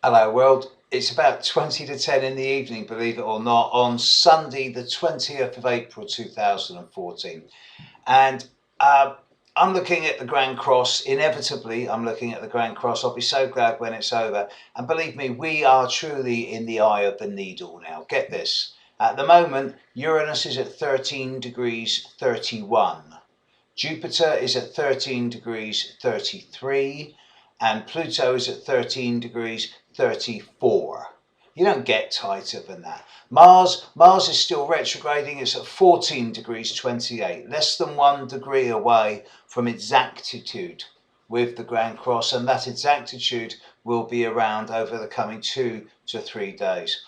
Hello world, it's about 20 to 10 in the evening, believe it or not, on Sunday the 20th of April 2014. And I'm looking at the Grand Cross. Inevitably I'm looking at the Grand Cross. I'll be so glad when it's over. And believe me, we are truly in the eye of the needle now. Get this, at the moment Uranus is at 13 degrees 31. Jupiter is at 13 degrees 33 and Pluto is at 13 degrees 34. You don't get tighter than that. Mars is still retrograding. It's at 14 degrees 28, less than 1 degree away from exactitude with the Grand Cross, and that exactitude will be around over the coming 2 to 3 days.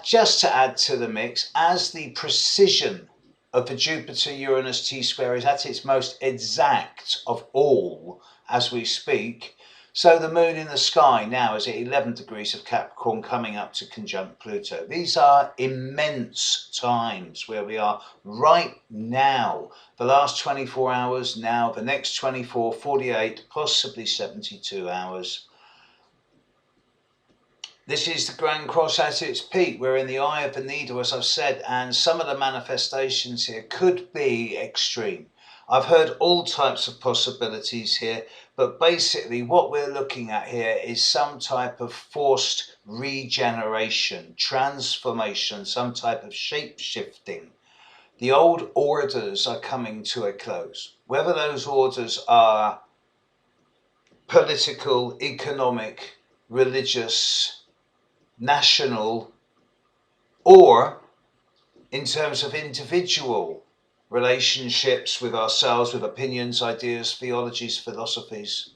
Just to add to the mix, as the precision of the Jupiter-Uranus T-square is at its most exact of all as we speak, so the moon in the sky now is at 11 degrees of Capricorn, coming up to conjunct Pluto. These are immense times where we are right now. The last 24 hours, now the next 24, 48, possibly 72 hours. This is the Grand Cross at its peak. We're in the eye of the needle, as I've said, and some of the manifestations here could be extreme. I've heard all types of possibilities here, but basically what we're looking at here is some type of forced regeneration, transformation, some type of shape-shifting. The old orders are coming to a close. Whether those orders are political, economic, religious, national, or in terms of individual relationships with ourselves, with opinions, ideas, theologies, philosophies.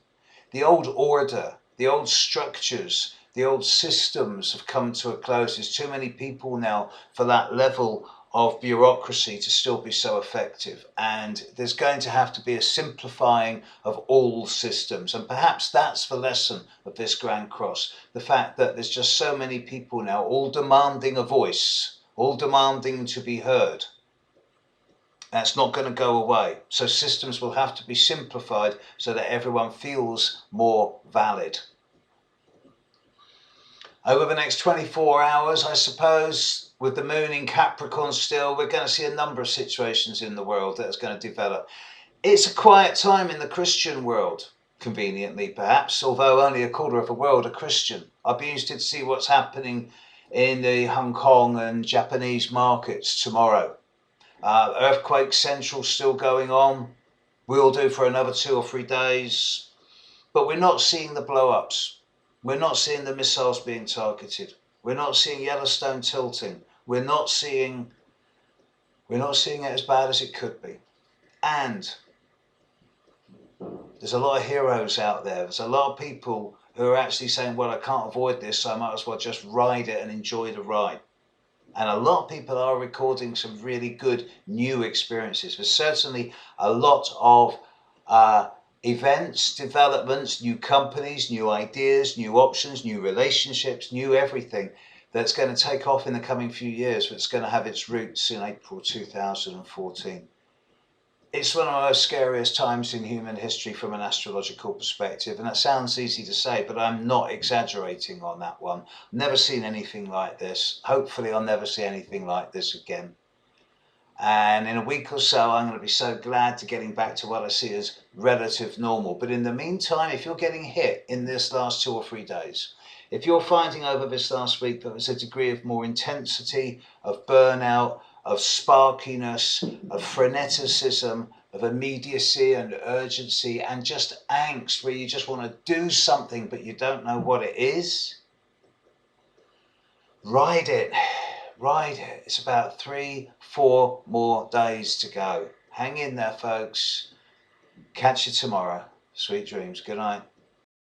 The old order, the old structures, the old systems have come to a close. There's too many people now for that level of bureaucracy to still be so effective, and there's going to have to be a simplifying of all systems, and perhaps that's the lesson of this Grand Cross, the fact that there's just so many people now all demanding a voice, all demanding to be heard. That's not going to go away, so systems will have to be simplified so that everyone feels more valid. Over the next 24 hours, I suppose, with the moon in Capricorn still, we're going to see a number of situations in the world that's going to develop. It's a quiet time in the Christian world, conveniently perhaps, although only a quarter of the world are Christian. I'll be interested to see what's happening in the Hong Kong and Japanese markets tomorrow. Earthquake Central still going on. We'll do for another 2 or 3 days. But we're not seeing the blow-ups. We're not seeing the missiles being targeted. We're not seeing Yellowstone tilting. We're not seeing it as bad as it could be. And there's a lot of heroes out there. There's a lot of people who are actually saying, well, I can't avoid this, so I might as well just ride it and enjoy the ride. And a lot of people are recording some really good new experiences. There's certainly a lot of events, developments, new companies, new ideas, new options, new relationships, new everything that's going to take off in the coming few years, that's going to have its roots in April 2014. It's one of the most scariest times in human history from an astrological perspective, and that sounds easy to say, but I'm not exaggerating on that one. I've never seen anything like this. Hopefully I'll never see anything like this again. And in a week or so, I'm going to be so glad to getting back to what I see as relative normal. But in the meantime, if you're getting hit in this last 2 or 3 days, if you're finding over this last week that there's a degree of more intensity, of burnout, of sparkiness, of freneticism, of immediacy and urgency, and just angst where you just want to do something but you don't know what it is, ride it. Ride it. It's about 3, 4 more days to go. Hang in there, folks. Catch you tomorrow. Sweet dreams. Good night.